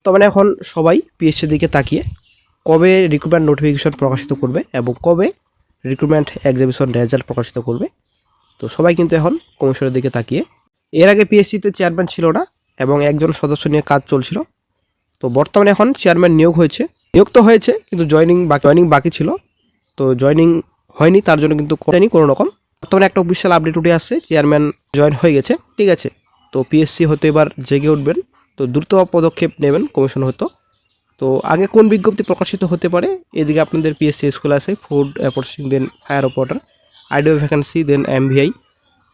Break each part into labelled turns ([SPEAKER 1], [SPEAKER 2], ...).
[SPEAKER 1] তো মানে এখন সবাই পিএসসি দিকে তাকিয়ে কবে রিক্রুটমেন্ট নোটিফিকেশন প্রকাশিত করবে এবং কবে রিক্রুটমেন্ট এক্সামিনেশন রেজাল্ট প্রকাশিত করবে। তো সবাই কিন্তু এখন কমিশনের দিকে তাকিয়ে। এর আগে পিএসসিতে চেয়ারম্যান ছিল না এবং একজন সদস্য নিয়ে কাজ চলছিল। তো বর্তমানে এখন চেয়ারম্যান নিয়োগ হয়েছে, নিয়োগ তো হয়েছে কিন্তু জয়নিং বাকি ছিল। তো জয়নিং হয়নি, তার জন্য কিন্তু করেনি কোনো রকম। বর্তমানে একটা অফিসিয়াল আপডেট উঠে আসছে, চেয়ারম্যান জয়েন হয়ে গেছে, ঠিক আছে। তো পিএসসি হয়তো এবার জেগে উঠবেন, তো দ্রুত পদক্ষেপ নেবেন কমিশন হয়তো। তো আগে কোন বিজ্ঞপ্তি প্রকাশিত হতে পারে, এদিকে আপনাদের পিএসসি স্কুল আছে, ফুড প্রসেসিং, দেন ফায়ার অপারেটর, আইডিও ভ্যাকেন্সি, দেন এমভিআই।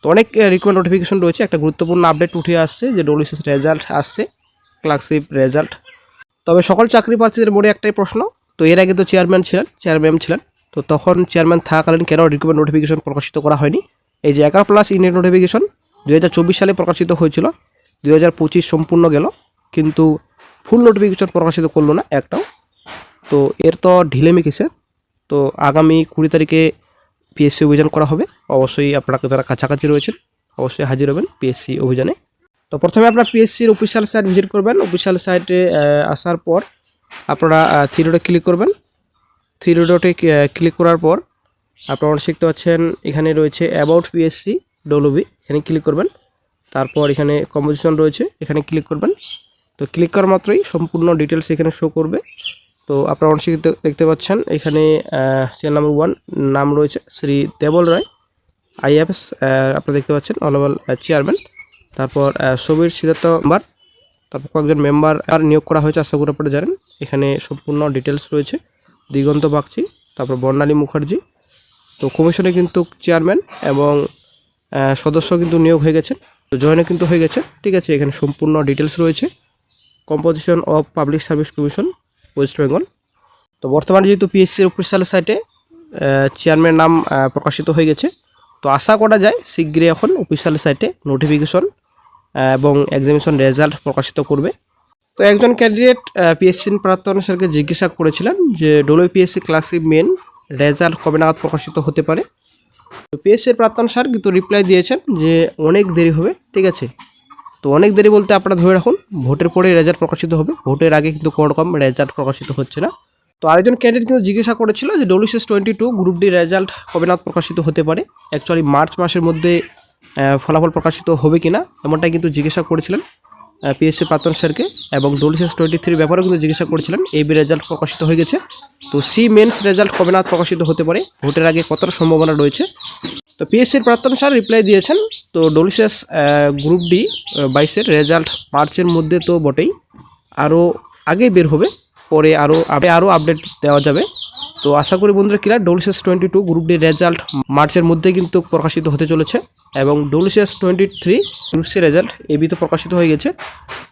[SPEAKER 1] তো অনেক রিক্রুটমেন্ট নোটিফিকেশন রয়েছে। একটা গুরুত্বপূর্ণ আপডেট উঠে আসছে যে ডব্লিউবিসিএস রেজাল্ট আসছে, ক্লার্কশিপ রেজাল্ট। তবে সকল চাকরি প্রার্থীদের মনে একটাই প্রশ্ন, তো এর আগে তো চেয়ারম্যান ছিলেন, তো তখন চেয়ারম্যান থাকাকালীন কেন রিক্রুটমেন্ট নোটিফিকেশন প্রকাশিত করা হয়নি? এই যে 11+ ইউনিট নোটিফিকেশন 2024 সালে প্রকাশিত হয়েছিল, 2025 সম্পূর্ণ গেল, কিন্তু ফুল নোটিফিকেশন প্রকাশিত করলো না একটাও। তো এর তো ঢিলেমি কিসের? তো আগামী 20 তারিখে পিএসসি অভিযান করা হবে। অবশ্যই আপনারা যারা কাছাকাছি রয়েছেন অবশ্যই হাজির হবেন পিএসসি অভিযানে। তো প্রথমে আপনারা পিএসসির অফিসিয়াল সাইট ভিজিট করবেন। অফিসিয়াল সাইটে আসার পর আপনারা থ্রি ডটে ক্লিক করবেন। থ্রি ডটে ক্লিক করার পর আপনারা শিখতে পাচ্ছেন এখানে রয়েছে অ্যাবাউট পিএসসি ডব্লিউবি, এখানে ক্লিক করবেন। তারপর এখানে কম্পোজিশন রয়েছে, এখানে ক্লিক করবেন। তো ক্লিক করা মাত্রই সম্পূর্ণ ডিটেলস এখানে শো করবে। তো আপনারা অনেক দেখতে পাচ্ছেন এখানে চ্যানেল নাম্বার 1 নাম রয়েছে শ্রী দেবল রায় আইএফএস, আপনারা দেখতে পাচ্ছেন অনারেবল চেয়ারম্যান। তারপর সবির সিদ্ধার্থ মেম্বার, তারপর কয়েকজন মেম্বার আর নিয়োগ করা হয়েছে, আশা করি আপনারা জানেন। এখানে সম্পূর্ণ ডিটেলস রয়েছে। দিগন্ত বাগচি, তারপর বর্ণালী মুখার্জি। তো কমিশনে কিন্তু চেয়ারম্যান এবং সদস্য কিন্তু নিয়োগ হয়ে গেছে, তো জয়েনে কিন্তু হয়ে গেছে, ঠিক আছে। এখানে সম্পূর্ণ ডিটেলস রয়েছে। Composition of public service commission West Bengal. তো বর্তমানে যেহেতু পিএসসির অফিসিয়াল সাইটে চেয়ারম্যান নাম প্রকাশিত হয়ে গেছে, তো আশা করা যায় শীঘ্রই এখন অফিসিয়াল সাইটে নোটিফিকেশন এবং এক্সামিনেশন রেজাল্ট প্রকাশিত করবে। তো একজন ক্যান্ডিডেট পিএসসি প্রাক্তন স্যারকে জিজ্ঞাসা করেছিলেন যে ডব্লিউপিএসসি ক্লার্কশিপ মেন রেজাল্ট কবে নাগাদ প্রকাশিত হতে পারে। তো পিএসসির প্রাক্তন স্যার কিন্তু রিপ্লাই দিয়েছেন যে অনেক দেরি হবে, ঠিক আছে। তো অনেক দেরি বলতে আপনারা ধরে রাখুন ভোটের পরে রেজাল্ট প্রকাশিত হবে, ভোটের আগে কিন্তু কোনো রকম রেজাল্ট প্রকাশিত হচ্ছে না। তো আরেকজন ক্যান্ডিডেট কিন্তু জিজ্ঞাসা করেছিল যে ডব্লিউবিসিএস 22 গ্রুপ ডি রেজাল্ট কবে নাগাদ প্রকাশিত হতে পারে, অ্যাকচুয়ালি মার্চ মাসের মধ্যে ফলাফল প্রকাশিত হবে কি না, এমনটাই কিন্তু জিজ্ঞাসা করেছিলেন পিএসসি প্রাক্তন স্যারকে। এবং ডব্লিউবিসিএস 23 ব্যাপারেও কিন্তু জিজ্ঞাসা করেছিলেন। এবি রেজাল্ট প্রকাশিত হয়ে গেছে, তো সি মেন্স রেজাল্ট কবে নাগাদ প্রকাশিত হতে পারে, ভোটের আগে কতটা সম্ভাবনা রয়েছে। তো পিএসসির প্রাক্তন স্যার রিপ্লাই দিয়েছেন, তো ডব্লিউবিসিএস গ্রুপ ডি 22 রেজাল্ট মার্চের মধ্যে তো বটেই, আরও আগেই বের হবে, পরে আরও আপডেট দেওয়া যাবে। তো আশা করি বন্ধুরা clear, WBCS 22 group D result মার্চের মধ্যে কিন্তু প্রকাশিত হতে চলেছে, এবং ডব্লিউবিসিএস 23 গ্রুপ সি রেজাল্ট এবি তো প্রকাশিত হয়ে গেছে,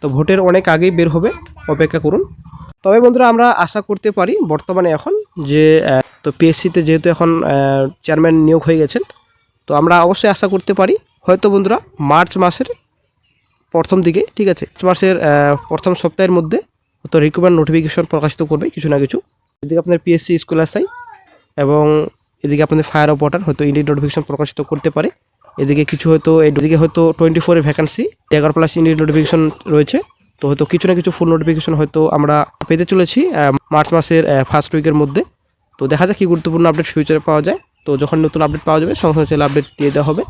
[SPEAKER 1] তো ভোটের অনেক আগেই বের হবে, অপেক্ষা করুন। তবে বন্ধুরা আমরা আশা করতে পারি বর্তমানে এখন যে তো পিএসসিতে যেহেতু এখন চেয়ারম্যান নিয়োগ হয়ে গেছেন, তো আমরা অবশ্যই আশা করতে পারি হয়তো বন্ধুরা মার্চ মাসের প্রথম দিকে, ঠিক আছে, মাসের প্রথম সপ্তাহের মধ্যে তো রিক্রুটমেন্ট নোটিফিকেশন প্রকাশিত করবে কিছু না কিছু। এদিকে আপনার পিএসসি স্কুল আসাই এবং এদিকে আপনাদের ফায়ার অপারেটর হয়তো ইন্ডিয়ান নোটিফিকেশন প্রকাশিত করতে পারে। এদিকে কিছু হয়তো এদিকে হয়তো 24 ভ্যাকেন্সি 11+ ইন্ডিয়ান নোটিফিকেশন রয়েছে, তো হয়তো কিছু না কিছু ফুল নোটিফিকেশন হয়তো আমরা পেতে চলেছি মার্চ মাসের ফার্স্ট উইকের মধ্যে। তো দেখা যাক কী গুরুত্বপূর্ণ আপডেট ফিউচারে পাওয়া যায়। তো যখন নতুন আপডেট পাওয়া যাবে সঙ্গে সঙ্গে আপডেট দিয়ে দেওয়া হবে।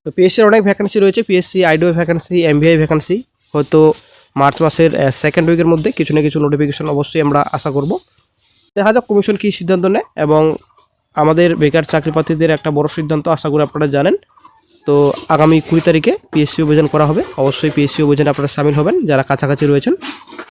[SPEAKER 1] তো পিএসসির অনেক ভ্যাকেন্সি রয়েছে, পিএসসি আইডিও ভ্যাকেন্সি, এমভিআই ভ্যাকেন্সি, হয়তো মার্চ মাসের সেকেন্ড উইকের মধ্যে কিছু না কিছু নোটিফিকেশন অবশ্যই আমরা আশা করব। দেখা যাক কমিশন কী সিদ্ধান্ত নেয়, এবং আমাদের বেকার চাকরি প্রার্থীদের একটা বড় সিদ্ধান্ত আশা করি আপনারা জানেন। তো আগামী 20 তারিখে পিএসসি অভিযান করা হবে, অবশ্যই পিএসসি অভিযানে আপনারা সামিল হবেন যারা কাছাকাছি রয়েছেন।